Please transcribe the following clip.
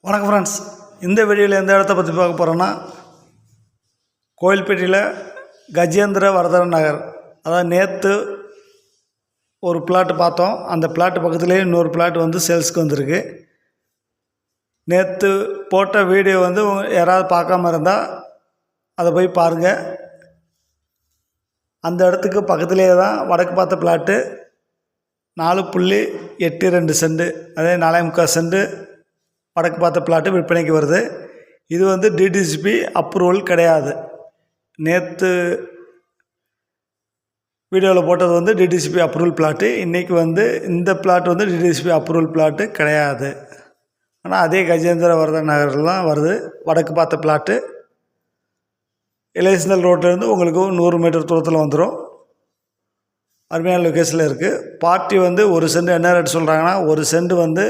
வணக்கம் ஃப்ரெண்ட்ஸ். இந்த வீடியோவில் எந்த இடத்த பற்றி பார்க்க போகிறோன்னா, கோயில்பேட்டையில் கஜேந்திர வர்தன் நகர். அதாவது நேற்று ஒரு பிளாட்டு பார்த்தோம். அந்த பிளாட்டு பக்கத்துலேயே இன்னொரு பிளாட் வந்து சேல்ஸுக்கு வந்திருக்கு. நேற்று போட்ட வீடியோ வந்து யாராவது பார்க்காம இருந்தால் அதை போய் பாருங்கள். அந்த இடத்துக்கு பக்கத்துலேயே தான் வடக்கு பார்த்த பிளாட்டு 4.82 சென்ட், அதே 4.75 சென்ட் வடக்கு பார்த்த பிளாட்டு விற்பனைக்கு வருது. இது வந்து டிடிசிபி அப்ரூவல் கிடையாது. நேற்று வீடியோவில் போட்டது வந்து டிடிசிபி அப்ரூவல் பிளாட்டு. இன்றைக்கி வந்து இந்த பிளாட் வந்து டிடிசிபி அப்ரூவல் பிளாட்டு கிடையாது. ஆனால் அதே கஜேந்திர வர்தன் நகரில் தான் வருது. வடக்கு பார்த்த பிளாட்டு எலேசனல் ரோட்லேருந்து உங்களுக்கு 100 மீட்டர் தூரத்தில் வந்துடும். அருமையான லொக்கேஷனில் இருக்குது. பார்ட்டி வந்து ஒரு சென்ட் என்ன ரேட் சொல்கிறாங்கன்னா, ஒரு சென்ட் வந்து